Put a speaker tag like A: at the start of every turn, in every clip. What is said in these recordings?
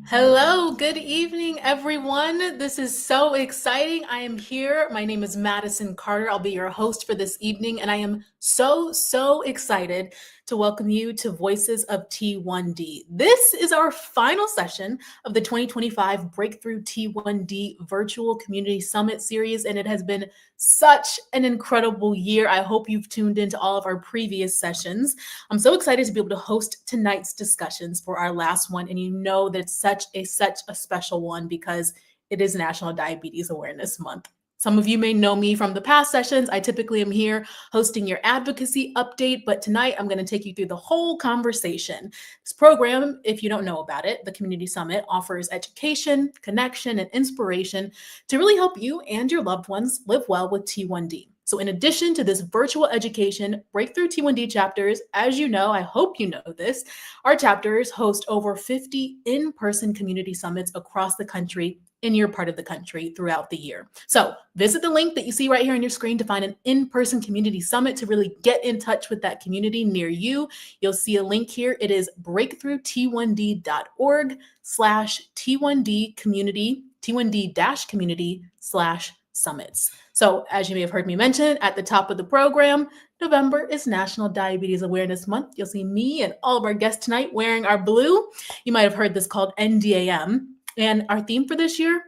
A: Hello, good evening, everyone. This is so exciting. I am here. My name is Madison Carter. I'll be your host for this evening, and I am so excited to welcome you to Voices of T1D. This is our final session of the 2025 Breakthrough T1D Virtual Community Summit series, and it has been such an incredible year. I hope you've tuned into all of our previous sessions. I'm so excited to be able to host tonight's discussions for our last one. And you know that it's such a special one because it is National Diabetes Awareness Month. Some of you may know me from the past sessions. I typically am here hosting your advocacy update, but tonight I'm going to take you through the whole conversation. This program, if you don't know about it, the Community Summit offers education, connection, and inspiration to really help you and your loved ones live well with T1D. So in addition to this virtual education, Breakthrough T1D chapters, as you know, I hope you know this, our chapters host over 50 in-person community summits across the country in your part of the country throughout the year. So visit the link that you see right here on your screen to find an in-person community summit to really get in touch with that community near you. You'll see a link here. It is breakthrough-t1d.org/T1D community, T1D-community/summits. So as you may have heard me mention at the top of the program, November is National Diabetes Awareness Month. You'll see me and all of our guests tonight wearing our blue. You might have heard this called NDAM. And our theme for this year,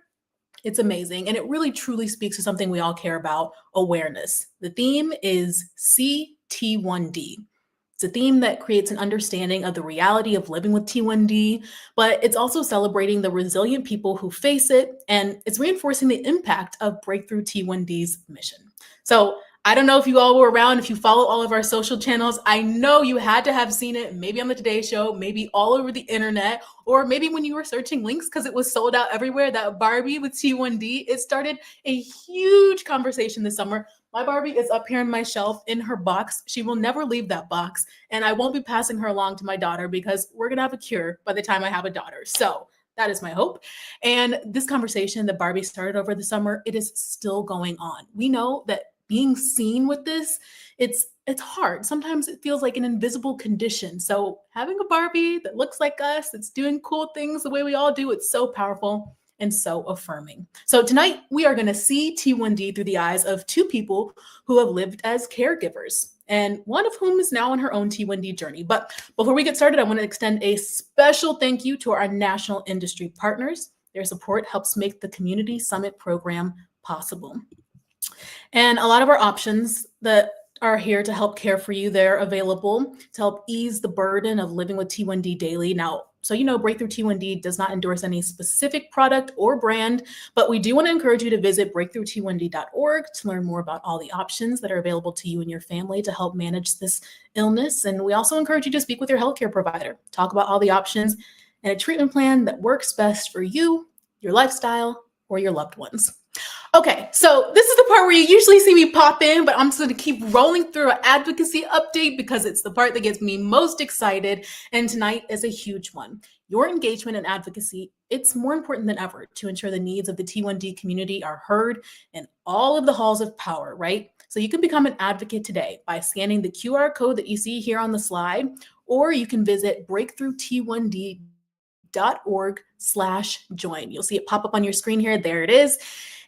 A: it's amazing. And it really truly speaks to something we all care about, awareness. The theme is CT1D. It's a theme that creates an understanding of the reality of living with T1D, but it's also celebrating the resilient people who face it, and it's reinforcing the impact of Breakthrough T1D's mission. So I don't know if you all were around, if you follow all of our social channels. I know you had to have seen it, maybe on the Today Show, maybe all over the internet, or maybe when you were searching links because it was sold out everywhere, that Barbie with T1D. It started a huge conversation this summer. My Barbie is up here on my shelf in her box. She will never leave that box, and I won't be passing her along to my daughter because we're going to have a cure by the time I have a daughter. So that is my hope. And this conversation that Barbie started over the summer, it is still going on. We know that being seen with this, it's hard. Sometimes it feels like an invisible condition. So having a Barbie that looks like us, that's doing cool things the way we all do, it's so powerful and so affirming. So tonight we are going to see T1D through the eyes of two people who have lived as caregivers, and one of whom is now on her own T1D journey. But before we get started, I want to extend a special thank you to our national industry partners. Their support helps make the Community Summit program possible. And a lot of our options that are here to help care for you, they're available to help ease the burden of living with T1D daily. Now, so you know, Breakthrough T1D does not endorse any specific product or brand, but we do want to encourage you to visit breakthrough-t1d.org to learn more about all the options that are available to you and your family to help manage this illness. And we also encourage you to speak with your healthcare provider, talk about all the options and a treatment plan that works best for you, your lifestyle, or your loved ones. Okay, so this is the part where you usually see me pop in, but I'm just going to keep rolling through an advocacy update because it's the part that gets me most excited, and tonight is a huge one. Your engagement and advocacy, it's more important than ever to ensure the needs of the T1D community are heard in all of the halls of power, right? So you can become an advocate today by scanning the QR code that you see here on the slide, or you can visit breakthrough-t1d.org/join. You'll see it pop up on your screen here. There it is.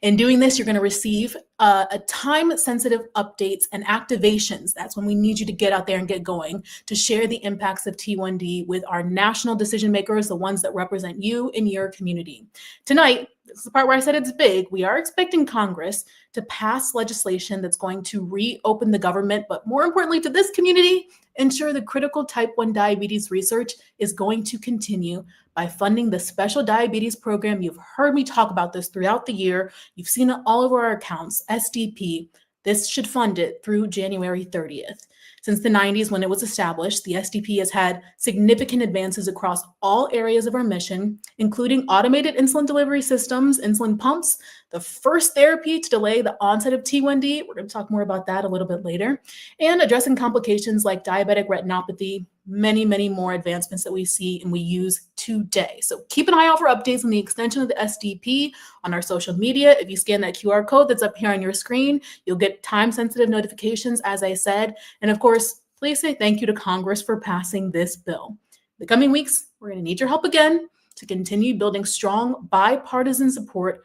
A: In doing this, you're going to receive a time-sensitive updates and activations. That's when we need you to get out there and get going to share the impacts of T1D with our national decision makers, the ones that represent you in your community. Tonight, this is the part where I said it's big. We are expecting Congress to pass legislation that's going to reopen the government, but more importantly to this community, ensure the critical type 1 diabetes research is going to continue by funding the Special Diabetes Program. You've heard me talk about this throughout the year. You've seen it all over our accounts, SDP. This should fund it through January 30th. Since the 90s, when it was established, the SDP has had significant advances across all areas of our mission, including automated insulin delivery systems, insulin pumps, the first therapy to delay the onset of T1D. We're going to talk more about that a little bit later, and addressing complications like diabetic retinopathy, many more advancements that we see and we use today. So keep an eye out for updates on the extension of the SDP on our social media. If you scan that QR code that's up here on your screen, you'll get time-sensitive notifications, as I said. And of course, please say thank you to Congress for passing this bill. The coming weeks, we're going to need your help again to continue building strong bipartisan support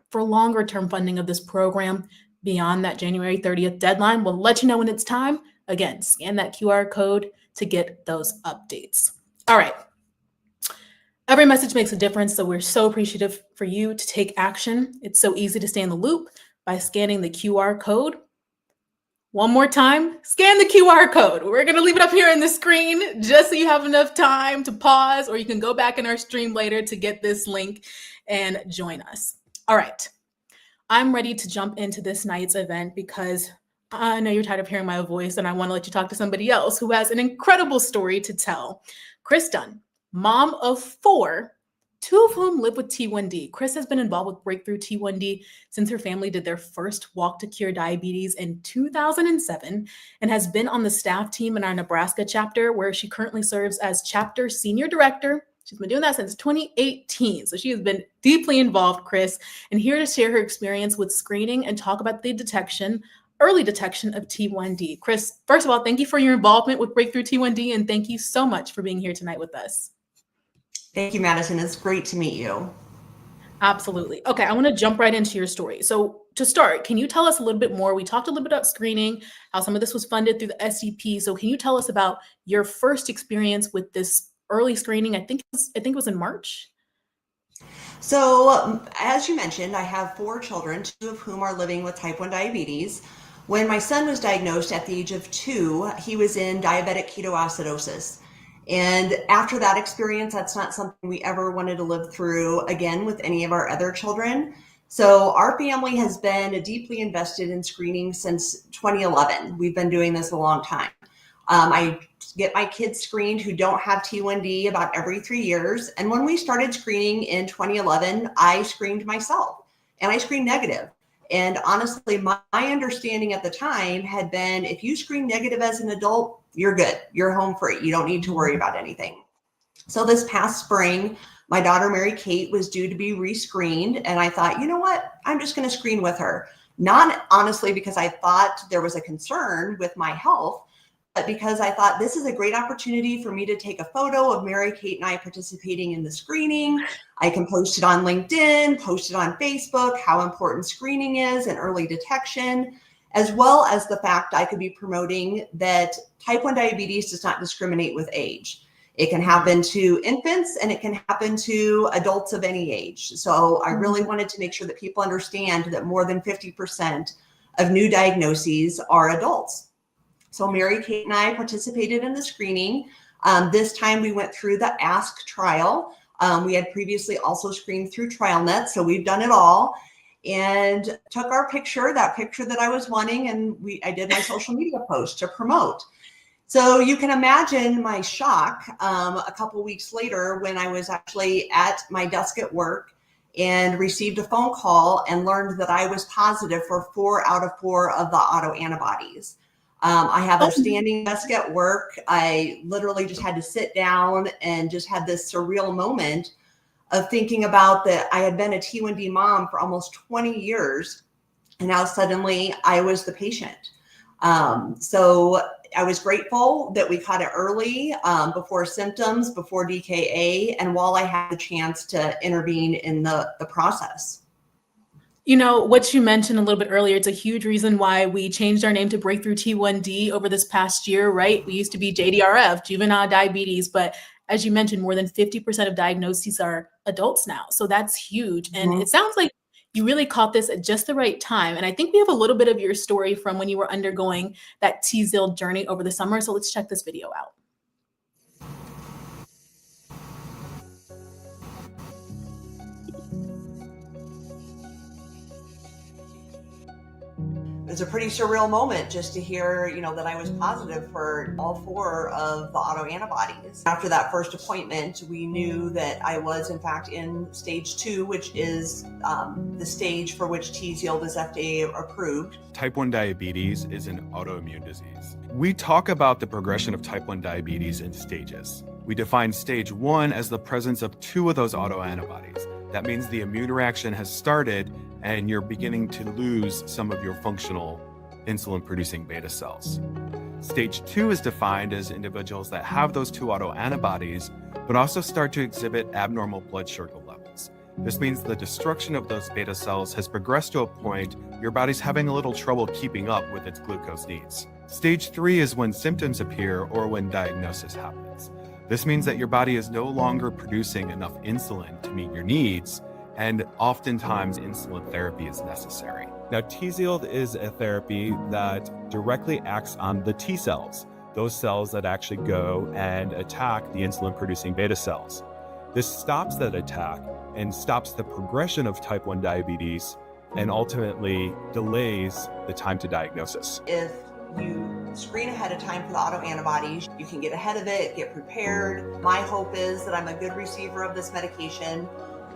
A: for longer term funding of this program beyond that January 30th deadline. We'll let you know when it's time. Again, scan that QR code to get those updates. All right. Every message makes a difference, so we're so appreciative for you to take action. It's so easy to stay in the loop by scanning the QR code. One more time, scan the QR code. We're going to leave it up here on the screen just so you have enough time to pause, or you can go back in our stream later to get this link and join us. All right. I'm ready to jump into this night's event because I know you're tired of hearing my voice and I want to let you talk to somebody else who has an incredible story to tell. Chris Dunn, mom of 4, 2 of whom live with T1D. Chris has been involved with Breakthrough T1D since her family did their first Walk to Cure Diabetes in 2007 and has been on the staff team in our Nebraska chapter, where she currently serves as chapter senior director. She's been doing that since 2018. So she has been deeply involved, Chris, and here to share her experience with screening and talk about the early detection of T1D. Chris, first of all, thank you for your involvement with Breakthrough T1D, and thank you so much for being here tonight with us.
B: Thank you, Madison. It's great to meet you.
A: Absolutely. Okay, I want to jump right into your story. So to start, can you tell us a little bit more? We talked a little bit about screening, how some of this was funded through the SCP. So can you tell us about your first experience with this early screening? I think it was in March.
B: So as you mentioned, I have 4 children, 2 of whom are living with type 1 diabetes. When my son was diagnosed at the age of 2, he was in diabetic ketoacidosis. And after that experience, that's not something we ever wanted to live through again with any of our other children. So our family has been deeply invested in screening since 2011. We've been doing this a long time. I get my kids screened who don't have T1D about every 3 years. And when we started screening in 2011, I screened myself and I screened negative. And honestly, my understanding at the time had been, if you screen negative as an adult, you're good. You're home free. You don't need to worry about anything. So this past spring, my daughter, Mary Kate, was due to be rescreened. And I thought, you know what? I'm just going to screen with her. Not honestly because I thought there was a concern with my health, but because I thought this is a great opportunity for me to take a photo of Mary Kate and I participating in the screening. I can post it on LinkedIn, post it on Facebook, how important screening is and early detection, as well as the fact I could be promoting that type 1 diabetes does not discriminate with age. It can happen to infants and it can happen to adults of any age. So I really wanted to make sure that people understand that more than 50% of new diagnoses are adults. So Mary Kate and I participated in the screening. This time we went through the ASK trial. We had previously also screened through TrialNet, so we've done it all, and took our picture, that picture that I was wanting, and I did my social media post to promote. So you can imagine my shock a couple weeks later when I was actually at my desk at work and received a phone call and learned that I was positive for 4 out of 4 of the autoantibodies. I have a standing desk at work. I literally just had to sit down and just had this surreal moment of thinking about that I had been a T1D mom for almost 20 years. And now suddenly I was the patient. So I was grateful that we caught it early, before symptoms, before DKA, and while I had the chance to intervene in the process.
A: You know, what you mentioned a little bit earlier, it's a huge reason why we changed our name to Breakthrough T1D over this past year, right? We used to be JDRF, juvenile diabetes, but as you mentioned, more than 50% of diagnoses are adults now. So that's huge. And it sounds like you really caught this at just the right time. And I think we have a little bit of your story from when you were undergoing that T-ZIL journey over the summer. So let's check this video out.
B: It was a pretty surreal moment just to hear, that I was positive for all 4 of the autoantibodies. After that first appointment, we knew that I was in fact in stage 2, which is the stage for which T-ZIL is FDA approved.
C: Type 1 diabetes is an autoimmune disease. We talk about the progression of type 1 diabetes in stages. We define stage 1 as the presence of 2 of those autoantibodies. That means the immune reaction has started and you're beginning to lose some of your functional insulin-producing beta cells. Stage 2 is defined as individuals that have those two autoantibodies, but also start to exhibit abnormal blood sugar levels. This means the destruction of those beta cells has progressed to a point your body's having a little trouble keeping up with its glucose needs. Stage 3 is when symptoms appear or when diagnosis happens. This means that your body is no longer producing enough insulin to meet your needs, and oftentimes insulin therapy is necessary. Now, Tzield is a therapy that directly acts on the T cells, those cells that actually go and attack the insulin-producing beta cells. This stops that attack and stops the progression of type 1 diabetes and ultimately delays the time to diagnosis.
B: If you screen ahead of time for the autoantibodies, you can get ahead of it, get prepared. My hope is that I'm a good receiver of this medication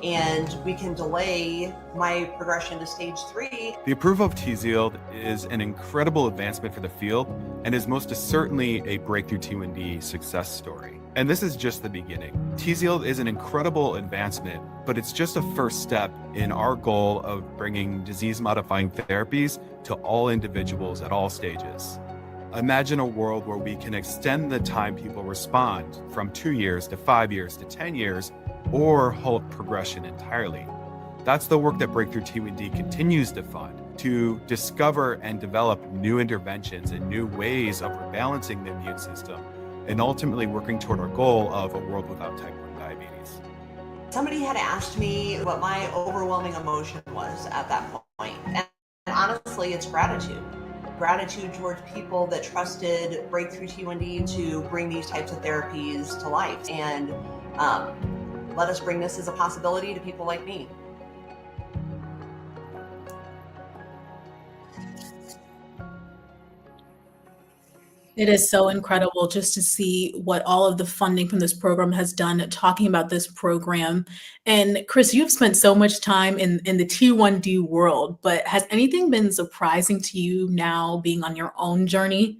B: and we can delay my progression to stage 3.
C: The approval of Tzield is an incredible advancement for the field and is most certainly a breakthrough T1D success story. And this is just the beginning. Tzield is an incredible advancement, but it's just a first step in our goal of bringing disease-modifying therapies to all individuals at all stages. Imagine a world where we can extend the time people respond from 2 years to 5 years to 10 years, or halt progression entirely. That's the work that Breakthrough T1D continues to fund, to discover and develop new interventions and new ways of rebalancing the immune system, and ultimately working toward our goal of a world without type 1 diabetes.
B: Somebody had asked me what my overwhelming emotion was at that point. And honestly, it's gratitude. Gratitude towards people that trusted Breakthrough T1D to bring these types of therapies to life. And let us bring this as a possibility to people like me.
A: It is so incredible just to see what all of the funding from this program has done, talking about this program. And Chris, you've spent so much time in the T1D world, but has anything been surprising to you now being on your own journey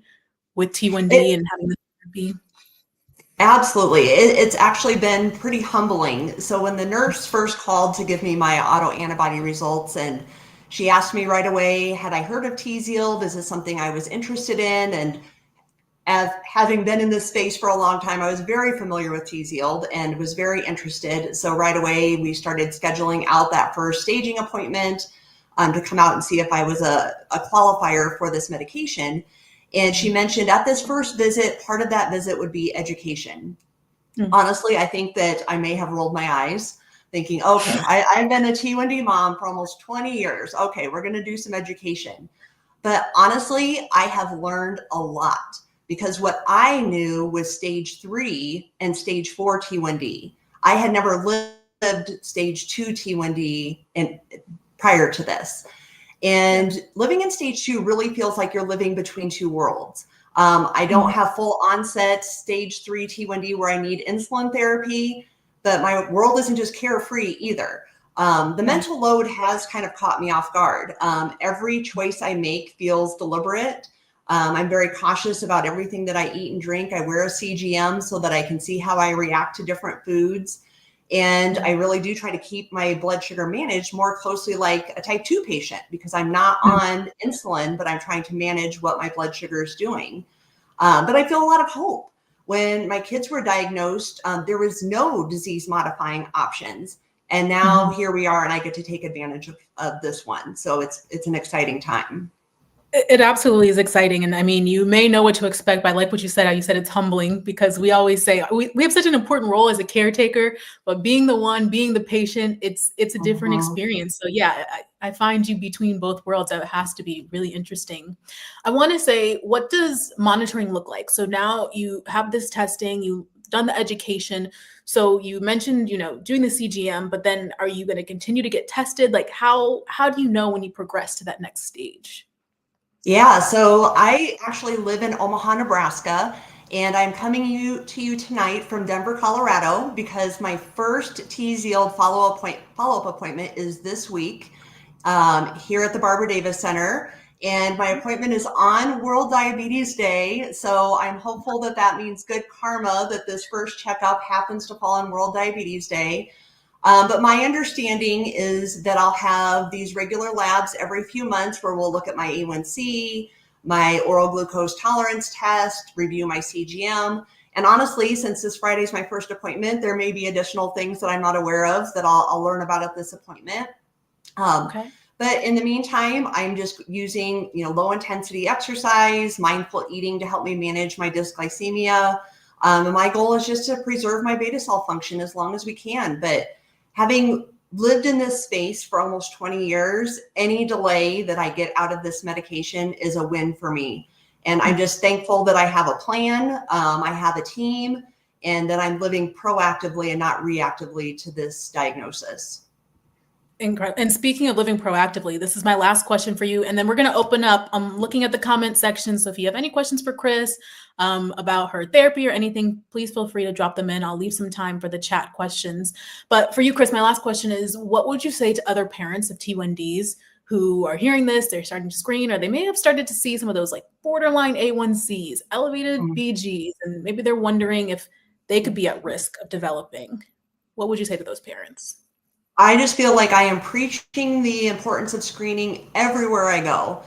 A: with T1D and having the therapy?
B: Absolutely. It's actually been pretty humbling. So when the nurse first called to give me my autoantibody results, and she asked me right away, had I heard of Tzield? Is this something I was interested in? And as having been in this space for a long time, I was very familiar with Tzield and was very interested. So right away, we started scheduling out that first staging appointment to come out and see if I was a qualifier for this medication. And she mentioned at this first visit, part of that visit would be education. Honestly, I think that I may have rolled my eyes thinking, okay, I've been a T1D mom for almost 20 years. Okay, we're going to do some education. But honestly, I have learned a lot because what I knew was stage 3 and stage 4 T1D. I had never lived stage 2 T1D prior to this. And living in stage 2 really feels like you're living between two worlds. I don't have full onset stage 3 T1D where I need insulin therapy, but my world isn't just carefree either. The mental load has kind of caught me off guard. Every choice I make feels deliberate. I'm very cautious about everything that I eat and drink. I wear a CGM so that I can see how I react to different foods. And I really do try to keep my blood sugar managed more closely like a type 2 patient because I'm not on insulin, but I'm trying to manage what my blood sugar is doing. But I feel a lot of hope. When my kids were diagnosed, there was no disease modifying options. And now here we are and I get to take advantage of this one. So it's an exciting time.
A: It absolutely is exciting. And I mean, you may know what to expect, but I like what you said, how you said it's humbling because we always say we have such an important role as a caretaker, but being the patient, it's a different experience. So yeah, I find you between both worlds. That has to be really interesting. I want to say, what does monitoring look like? So now you have this testing, you've done the education. So you mentioned, doing the CGM, but then are you going to continue to get tested? Like how do you know when you progress to that next stage?
B: Yeah, so I actually live in Omaha, Nebraska, and I'm coming to you tonight from Denver, Colorado, because my first Tzield follow-up appointment is this week here at the Barbara Davis Center. And my appointment is on World Diabetes Day. So I'm hopeful that that means good karma that this first checkup happens to fall on World Diabetes Day. But my understanding is that I'll have these regular labs every few months where we'll look at my A1C, my oral glucose tolerance test, review my CGM. And honestly, since this Friday is my first appointment, there may be additional things that I'm not aware of that I'll learn about at this appointment.
A: Okay.
B: But in the meantime, I'm just using, low intensity exercise, mindful eating to help me manage my dysglycemia. And my goal is just to preserve my beta cell function as long as we can. But having lived in this space for almost 20 years, any delay that I get out of this medication is a win for me. And I'm just thankful that I have a plan, I have a team, and that I'm living proactively and not reactively to this diagnosis.
A: Incredible. And speaking of living proactively, this is my last question for you. And then we're going to open up. I'm looking at the comment section. So if you have any questions for Chris about her therapy or anything, please feel free to drop them in. I'll leave some time for the chat questions. But for you, Chris, my last question is, what would you say to other parents of T1Ds who are hearing this, they're starting to screen, or they may have started to see some of those like borderline A1Cs, elevated BGs, and maybe they're wondering if they could be at risk of developing? What would you say to those parents?
B: I just feel like I am preaching the importance of screening everywhere I go.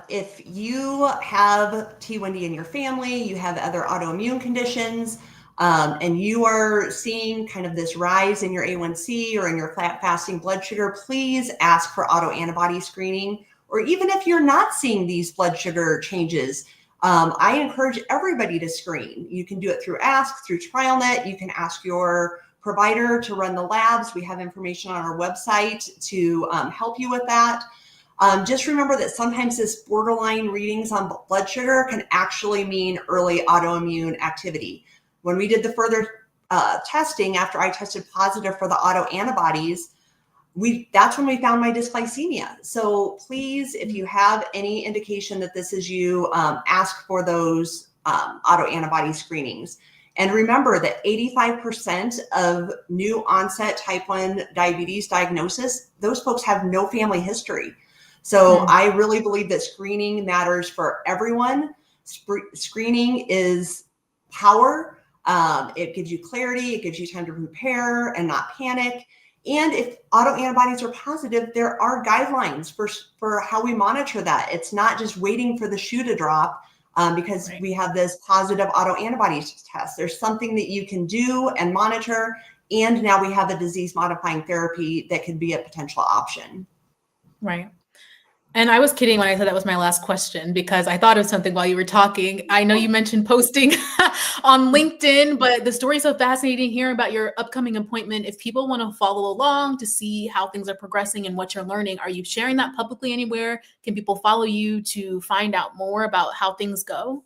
B: If you have T1D in your family, you have other autoimmune conditions, and you are seeing kind of this rise in your A1C or in your fasting blood sugar, please ask for autoantibody screening. Or even if you're not seeing these blood sugar changes, I encourage everybody to screen. You can do it through Ask, through TrialNet. You can ask your provider to run the labs. We have information on our website to help you with that. Just remember that sometimes this borderline readings on blood sugar can actually mean early autoimmune activity. When we did the further testing after I tested positive for the autoantibodies, that's when we found my dysglycemia. So please, if you have any indication that this is you, ask for those autoantibody screenings. And remember that 85% of new onset type 1 diabetes diagnosis, those folks have no family history. So I really believe that screening matters for everyone. Screening is power. It gives you clarity. It gives you time to prepare and not panic. And if autoantibodies are positive, there are guidelines for how we monitor that. It's not just waiting for the shoe to drop. Because we have this positive autoantibody test. There's something that you can do and monitor. And now we have a disease modifying therapy that could be a potential option.
A: Right. And I was kidding when I said that was my last question, because I thought of something while you were talking. I know you mentioned posting on LinkedIn, but the story is so fascinating hearing about your upcoming appointment. If people want to follow along to see how things are progressing and what you're learning, are you sharing that publicly anywhere? Can people follow you to find out more about how things go?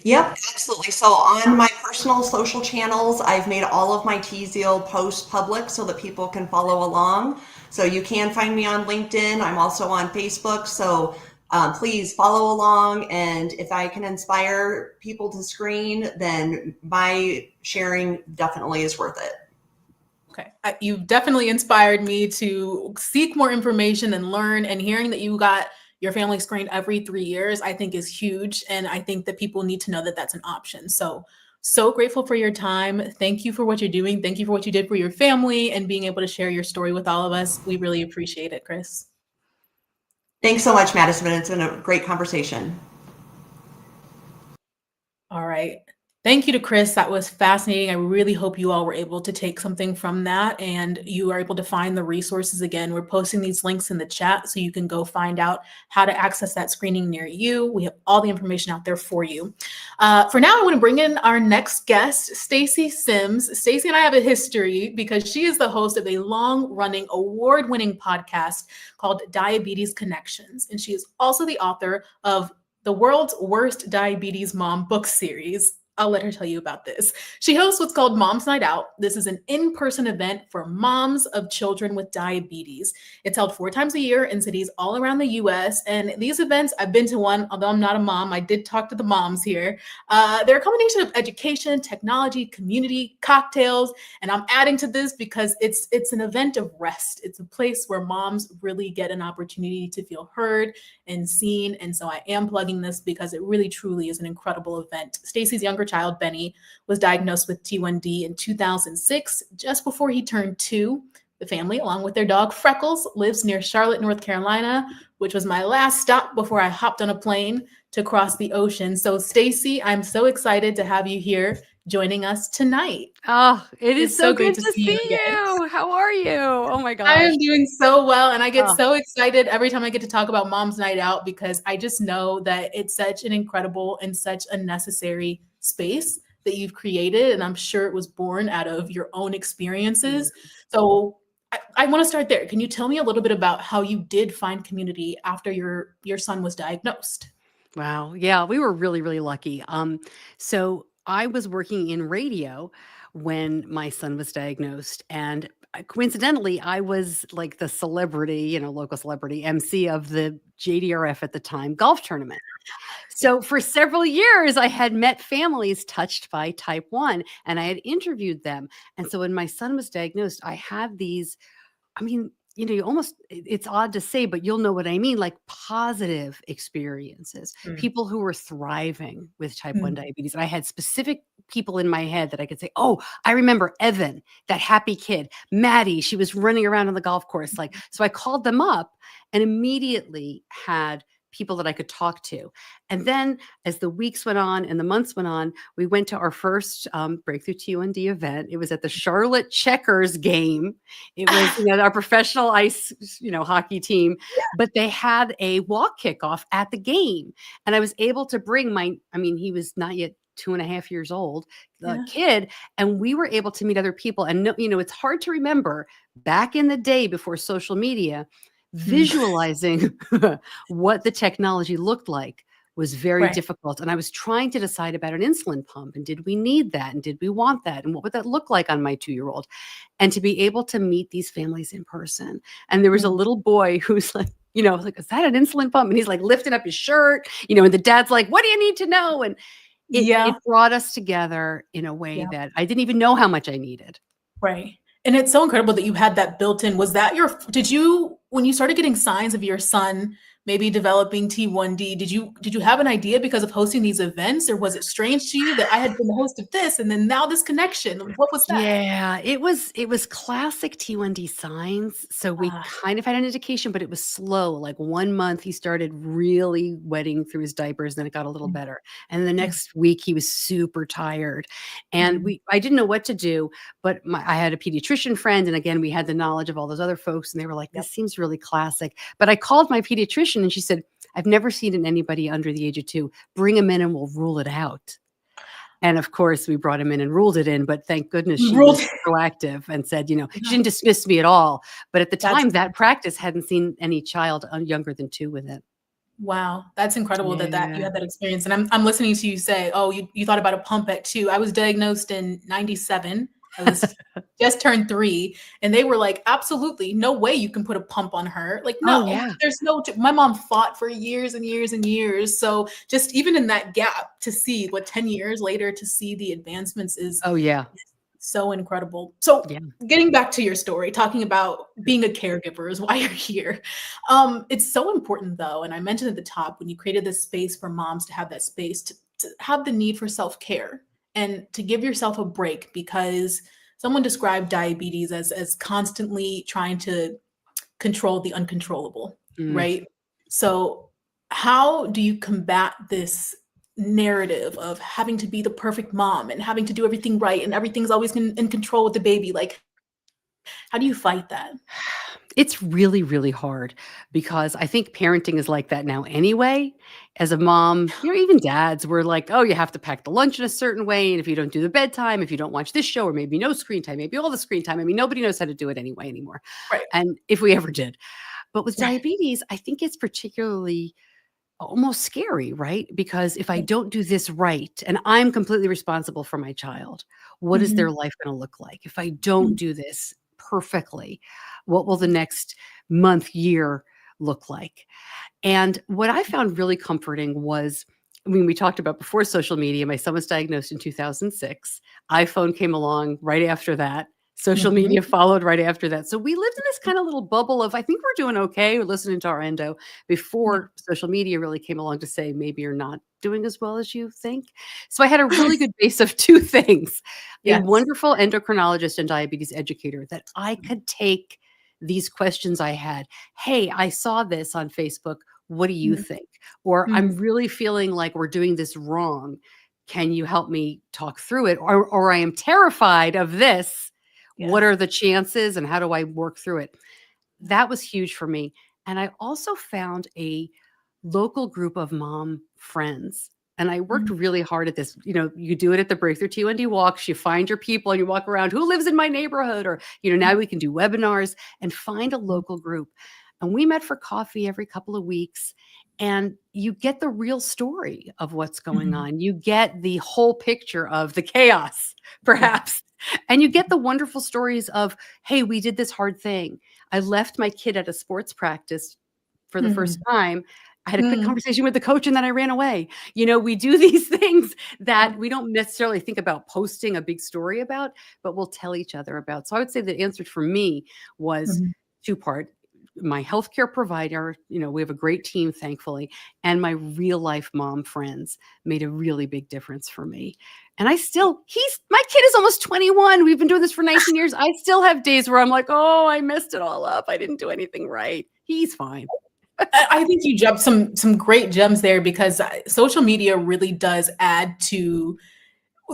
B: Yep, absolutely. So on my personal social channels, I've made all of my TZIEL posts public so that people can follow along. So you can find me on LinkedIn. I'm also on Facebook. So please follow along. And if I can inspire people to screen, then my sharing definitely is worth it.
A: Okay. You've definitely inspired me to seek more information and learn, and hearing that you got your family screened every 3 years, I think is huge. And I think that people need to know that that's an option. So grateful for your time. Thank you for what you're doing. Thank you for what you did for your family and being able to share your story with all of us. We really appreciate it, Chris.
B: Thanks so much, Madison. It's been a great conversation.
A: All right. Thank you to Chris. That was fascinating. I really hope you all were able to take something from that and you are able to find the resources. Again, we're posting these links in the chat so you can go find out how to access that screening near you. We have all the information out there for you. For now, I want to bring in our next guest, Stacy Sims. Stacy and I have a history because she is the host of a long-running, award-winning podcast called Diabetes Connections. And she is also the author of the World's Worst Diabetes Mom book series. I'll let her tell you about this. She hosts what's called Mom's Night Out. This is an in-person event for moms of children with diabetes. It's held 4 times a year in cities all around the US. And these events, I've been to one, although I'm not a mom, I did talk to the moms here. They're a combination of education, technology, community, cocktails. And I'm adding to this because it's an event of rest. It's a place where moms really get an opportunity to feel heard and seen. And so I am plugging this because it really, truly is an incredible event. Stacy's younger child, Benny, was diagnosed with T1D in 2006, just before he turned 2. The family, along with their dog Freckles, lives near Charlotte, North Carolina, which was my last stop before I hopped on a plane to cross the ocean. So, Stacy, I'm so excited to have you here joining us tonight.
D: Oh, it is
A: It's
D: so
A: so great
D: good
A: to
D: to
A: see you
D: see
A: again.
D: you. How are you? Oh my
A: I
D: gosh.
A: am doing so well, and I get
D: Oh,
A: so excited every time I get to talk about Mom's Night Out because I just know that it's such an incredible and such a necessary space that you've created, and I'm sure it was born out of your own experiences. So I want to start there. Can you tell me a little bit about how you did find community after your son was diagnosed?
D: wow. Yeah, we were really, really lucky. So I was working in radio when my son was diagnosed, and coincidentally, I was like the celebrity, local celebrity MC of the JDRF at the time golf tournament. So for several years, I had met families touched by type 1 and I had interviewed them. And so when my son was diagnosed, I had these, I mean, you almost, it's odd to say, but you'll know what I mean, like positive experiences,
A: Mm,
D: people who were thriving with type 1
A: mm,
D: diabetes. And I had specific people in my head that I could say, oh, I remember Evan, that happy kid, Maddie, she was running around on the golf course. Like, so I called them up and immediately had people that I could talk to. And then as the weeks went on and the months went on, we went to our first Breakthrough T1D event. It was at the Charlotte Checkers game. It was, our professional ice, hockey team, but they had a walk kickoff at the game. And I was able to bring he was not yet 2.5 years old, the
A: yeah.
D: kid, and we were able to meet other people. And, it's hard to remember back in the day before social media,
A: Mm,
D: visualizing what the technology looked like was very
A: right.
D: difficult. And I was trying to decide about an insulin pump and did we need that? And did we want that? And what would that look like on my 2-year-old? And to be able to meet these families in person. And there was a
A: Mm,
D: little boy who's like, is that an insulin pump? And he's like lifting up his shirt, and the dad's like, what do you need to know? And it
A: yeah.
D: brought us together in a way
A: Yeah.
D: that I didn't even know how much I needed.
A: Right. And it's so incredible that you had that built in. Was that did you, when you started getting signs of your son maybe developing T1D, did you have an idea because of hosting these events, or was it strange to you that I had been the host of this and then now this connection? What was that?
D: Yeah, it was classic T1D signs. So we
A: Ah,
D: kind of had an indication, but it was slow. Like 1 month, he started really wetting through his diapers, then it got a little
A: mm,
D: better. And the
A: mm,
D: next week he was super tired. And
A: mm,
D: I didn't know what to do, but I had a pediatrician friend. And again, we had the knowledge of all those other folks, and they were like,
A: yep.
D: this seems really classic. But I called my pediatrician and she said, I've never seen in anybody under the age of 2. Bring him in and we'll rule it out. And of course, we brought him in and ruled it in, but thank goodness
A: You
D: she
A: ruled.
D: was proactive and said, she
A: Yeah,
D: didn't dismiss me at all. But at the
A: that's
D: time, that practice hadn't seen any child younger than 2 with it.
A: wow. That's incredible that you
D: Yeah.
A: had that experience. And I'm listening to you say, oh, you thought about a pump at 2. I was diagnosed in 97. I was just turned 3, and they were like, absolutely no way you can put a pump on her. Like,
D: Oh,
A: no,
D: yeah.
A: there's no, my mom fought for years and years and years. So just even in that gap to see 10 years later to see the advancements is
D: Oh, yeah.
A: so incredible. So
D: Yeah.
A: getting back to your story, talking about being a caregiver is why you're here. It's so important though, and I mentioned at the top when you created this space for moms to have that space to have the need for self-care and to give yourself a break because someone described diabetes as constantly trying to control the uncontrollable,
D: Mm.
A: right? So how do you combat this narrative of having to be the perfect mom and having to do everything right and everything's always in control with the baby? Like, how do you fight that?
D: It's really, really hard because I think parenting is like that now anyway. As a mom, even dads were like, oh, you have to pack the lunch in a certain way. And if you don't do the bedtime, if you don't watch this show, or maybe no screen time, maybe all the screen time. I mean, nobody knows how to do it anyway anymore.
A: Right.
D: And if we ever did. But with
A: Right.
D: diabetes, I think it's particularly almost scary, right? Because if I don't do this right, and I'm completely responsible for my child, what is their
A: Mhm.
D: life going to look like? If I don't
A: Mm.
D: do this perfectly, what will the next month, year look like? And what I found really comforting was, we talked about before social media, my son was diagnosed in 2006. iPhone came along right after that. Social
A: Mhm.
D: media followed right after that. So we lived in this kind of little bubble of, I think we're doing okay. We're listening to our endo
A: Yeah.
D: before social media really came along to say, maybe you're not doing as well as you think. So I had a really good base of 2 things, a
A: Yes.
D: wonderful endocrinologist and diabetes educator that I could take these questions I had. Hey, I saw this on Facebook. What do you think? Or I'm really feeling like we're doing this wrong. Can you help me talk through it? Or I am terrified of this. What are the chances and how do I work through it? That was huge for me. And I also found a local group of mom friends. And I worked really hard at this. You know, you do it at the Breakthrough T1D walks, you find your people and you walk around, who lives in my neighborhood? Or, you know, now we can do webinars and find a local group. And we met for coffee every couple of weeks. And you get the real story of what's going on. You get the whole picture of the chaos, perhaps. And you get the wonderful stories of, hey, we did this hard thing. I left my kid at a sports practice for the first time. I had a quick conversation with the coach and then I ran away. You know, we do these things that we don't necessarily think about posting a big story about, but we'll tell each other about. So I would say the answer for me was two-part. My healthcare provider, you know, we have a great team, thankfully, and my real life mom friends made a really big difference for me. And my kid is almost 21. We've been doing this for 19 years. I still have days where I'm like, oh, I messed it all up. I didn't do anything right. He's fine.
A: I think you jumped some great gems there, because social media really does add to,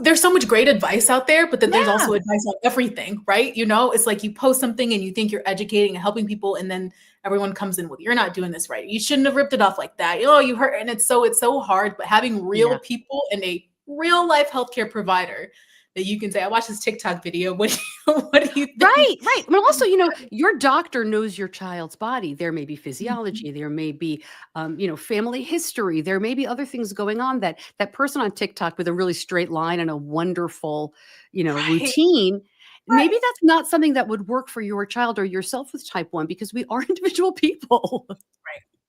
A: there's so much great advice out there, but then there's also advice on everything, right? You know, it's like you post something and you think you're educating and helping people, and then everyone comes in with, you're not doing this right. You shouldn't have ripped it off like that. Oh, you hurt. And it's so hard, but having real people and a real life healthcare provider that you can say, I watched this TikTok video. What do you think?
D: Right. But also, you know, your doctor knows your child's body. There may be physiology. There may be, you know, family history. There may be other things going on that person on TikTok with a really straight line and a wonderful, you know, routine. Maybe that's not something that would work for your child or yourself with type 1, because we are individual people.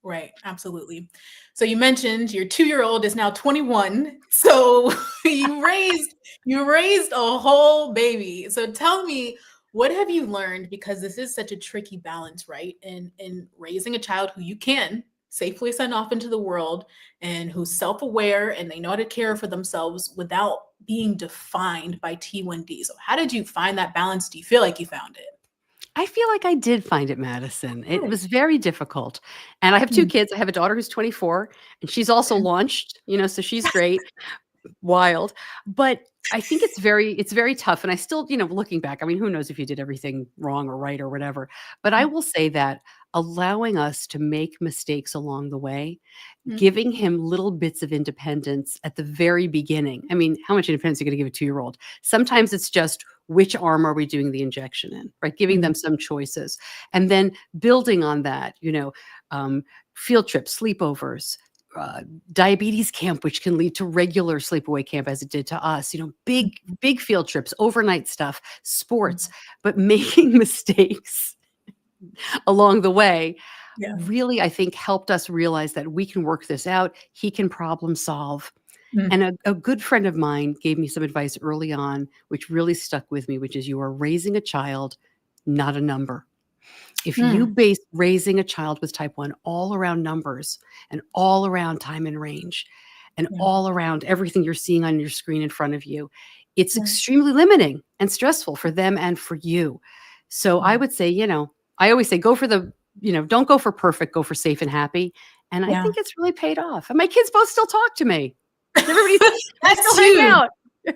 A: Right. Absolutely. So you mentioned your 2-year-old is now 21. So you raised a whole baby. So tell me, what have you learned? Because this is such a tricky balance, right? In raising a child who you can safely send off into the world and who's self-aware and they know how to care for themselves without being defined by T1D. So how did you find that balance? Do you feel like you found it?
D: I feel like I did find it, Madison. It was very difficult. And I have 2 kids. I have a daughter who's 24 and she's also launched, you know, so she's great, wild. But I think it's very tough. And I still, you know, looking back, I mean, who knows if you did everything wrong or right or whatever. But I will say that allowing us to make mistakes along the way, giving him little bits of independence at the very beginning. I mean, how much independence are you going to give a 2-year-old? Sometimes it's just, which arm are we doing the injection in, right? Giving them some choices. And then building on that, you know, field trips, sleepovers, diabetes camp, which can lead to regular sleepaway camp as it did to us, you know, big field trips, overnight stuff, sports, but making mistakes along the way really, I think, helped us realize that we can work this out. He can problem solve. And a good friend of mine gave me some advice early on, which really stuck with me, which is, you are raising a child, not a number. If you base raising a child with type 1 all around numbers and all around time and range and all around everything you're seeing on your screen in front of you, it's extremely limiting and stressful for them and for you. So I would say, you know, I always say, go for the, you know, don't go for perfect, go for safe and happy. And I think it's really paid off. And my kids both still talk to me. Everybody's
A: That's
D: still hang out.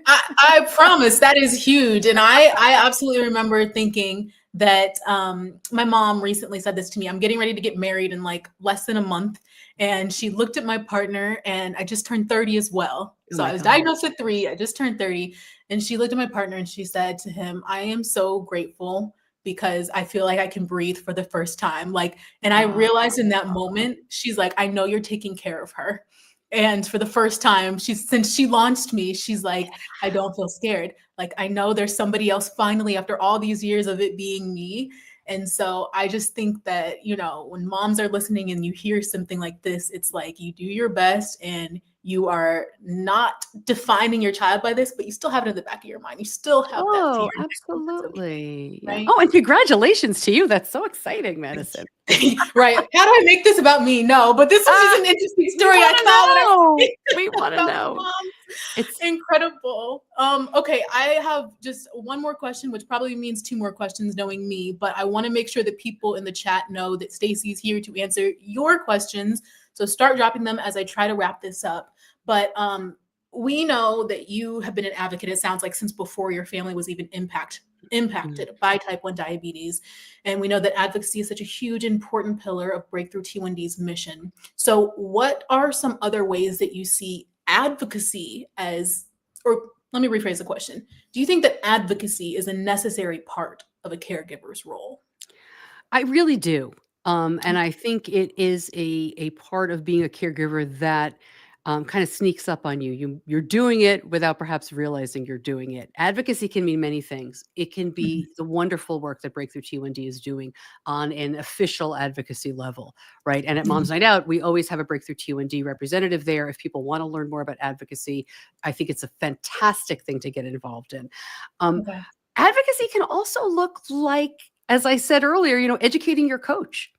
A: I promise that is huge. And I absolutely remember thinking that my mom recently said this to me. I'm getting ready to get married in like less than a month. And she looked at my partner, and I just turned 30 as well. So I was diagnosed at 3. I just turned 30. And she looked at my partner and she said to him, I am so grateful because I feel like I can breathe for the first time. Like, and I realized in that moment, she's like, I know you're taking care of her. And for the first time, since she launched me, she's like, I don't feel scared. Like, I know there's somebody else finally after all these years of it being me. And so I just think that, you know, when moms are listening and you hear something like this, it's like you do your best and you are not defining your child by this, but you still have it in the back of your mind. You still have that fear.
D: Absolutely.
A: Right?
D: Oh, and congratulations to you. That's so exciting, Madison.
A: Right. How do I make this about me? No, but this was just an interesting story.
D: We want to know.
A: It's incredible. Okay, I have just one more question, which probably means two more questions knowing me, but I want to make sure that people in the chat know that Stacy's here to answer your questions. So start dropping them as I try to wrap this up. But we know that you have been an advocate, it sounds like, since before your family was even impacted by type 1 diabetes. And we know that advocacy is such a huge, important pillar of Breakthrough T1D's mission. So what are some other ways that you see advocacy as, or let me rephrase the question. Do you think that advocacy is a necessary part of a caregiver's role?
D: I really do. And I think it is a part of being a caregiver that kind of sneaks up on you. You're doing it without perhaps realizing you're doing it. Advocacy can mean many things. It can be the wonderful work that Breakthrough T1D is doing on an official advocacy level, right? And at Mom's Night Out, we always have a Breakthrough T1D representative there. If people want to learn more about advocacy, I think it's a fantastic thing to get involved in.
A: Okay.
D: Advocacy can also look like, as I said earlier, educating your coach,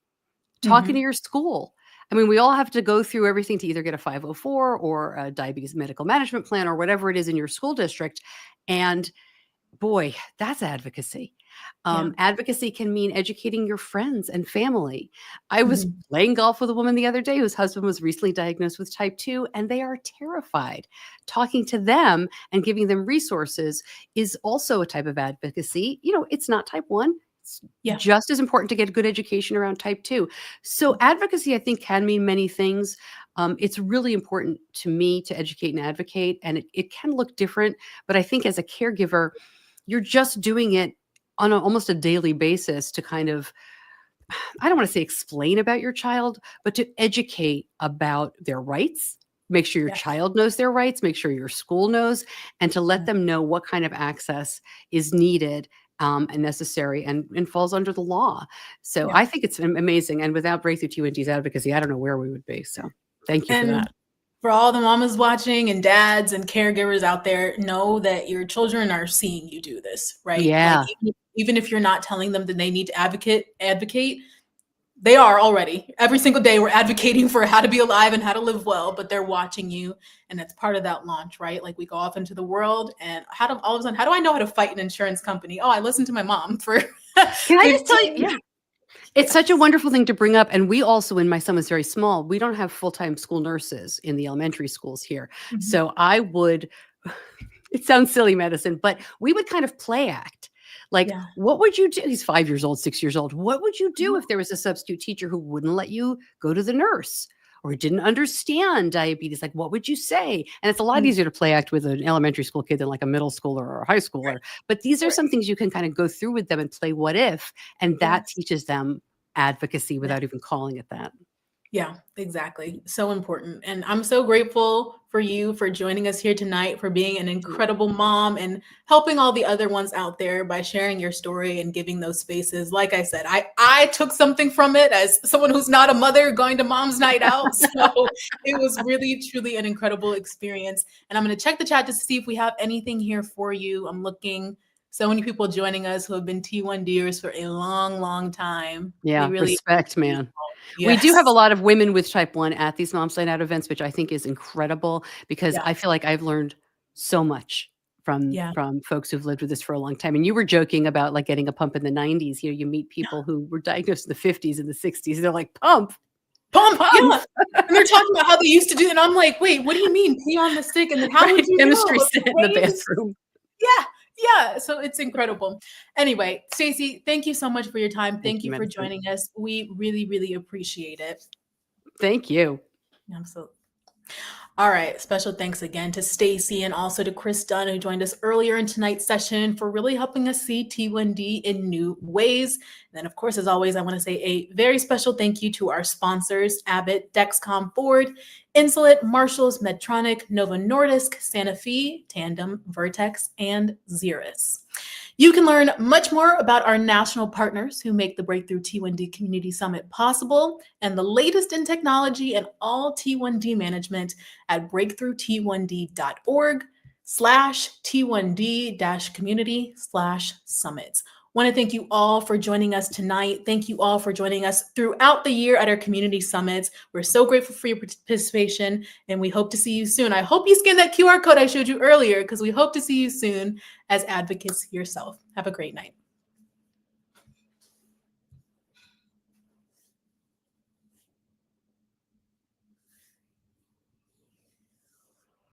D: talking to your school. I mean, we all have to go through everything to either get a 504 or a diabetes medical management plan or whatever it is in your school district. And boy, that's advocacy. Advocacy can mean educating your friends and family. I was playing golf with a woman the other day whose husband was recently diagnosed with type 2, and they are terrified. Talking to them and giving them resources is also a type of advocacy. It's not type 1. It's just as important to get good education around type 2. So advocacy, I think, can mean many things. It's really important to me to educate and advocate, and it can look different. But I think as a caregiver, you're just doing it on almost a daily basis to kind of, I don't want to say explain about your child, but to educate about their rights, make sure your child knows their rights, make sure your school knows, and to let them know what kind of access is needed and necessary and falls under the law. So I think it's amazing. And without Breakthrough T1D's advocacy, I don't know where we would be. So thank you for that.
A: For all the mamas watching and dads and caregivers out there, know that your children are seeing you do this, right?
D: Yeah.
A: Like, even if you're not telling them that they need to advocate, they are already. Every single day we're advocating for how to be alive and how to live well, but they're watching you, and it's part of that launch, right? Like, we go off into the world, and all of a sudden, how do I know how to fight an insurance company? Oh, I listened to my mom for
D: Can I just tell you? Yeah. It's such a wonderful thing to bring up. And we also, when my son was very small, we don't have full-time school nurses in the elementary schools here. So I would, it sounds silly, Madison, but we would kind of play act. Like, what would you do? He's 5 years old, 6 years old. What would you do if there was a substitute teacher who wouldn't let you go to the nurse or didn't understand diabetes? Like, what would you say? And it's a lot easier to play act with an elementary school kid than like a middle schooler or a high schooler. But these are some things you can kind of go through with them and play what if, and that teaches them advocacy without even calling it that.
A: Yeah, exactly. So important. And I'm so grateful for you for joining us here tonight, for being an incredible mom and helping all the other ones out there by sharing your story and giving those spaces. Like I said, I took something from it as someone who's not a mother going to Mom's Night Out. So it was really, truly an incredible experience. And I'm going to check the chat to see if we have anything here for you. I'm looking. So many people joining us who have been T1Ders for a long, long time.
D: Yeah,
A: really
D: respect, man. We do have a lot of women with type 1 at these Mom's Night Out events, which I think is incredible because I feel like I've learned so much from folks who've lived with this for a long time. And you were joking about like getting a pump in the 90s. You meet people who were diagnosed in the 50s and the 60s. And they're like, pump.
A: Yeah. And they're talking about how they used to do it. And I'm like, wait, what do you mean pee on the stick? And then how would you
D: chemistry
A: know?
D: sit in the bathroom.
A: Yeah. So it's incredible. Anyway, Stacey, thank you so much for your time. Thank you for joining us. We really, really appreciate it.
D: Thank you.
A: Absolutely. All right. Special thanks again to Stacey and also to Chris Dunn, who joined us earlier in tonight's session, for really helping us see T1D in new ways. And then, of course, as always, I want to say a very special thank you to our sponsors, Abbott, Dexcom, Ford, Insulet, Marshalls, Medtronic, Novo Nordisk, Sanofi, Tandem, Vertex, and Xeris. You can learn much more about our national partners who make the Breakthrough T1D Community Summit possible and the latest in technology and all T1D management at breakthrough-t1d.org/T1D-community/summits. Want to thank you all for joining us tonight. Thank you all for joining us throughout the year at our community summits. We're so grateful for your participation, and we hope to see you soon. I hope you scan that QR code I showed you earlier, because we hope to see you soon as advocates yourself. Have a great night.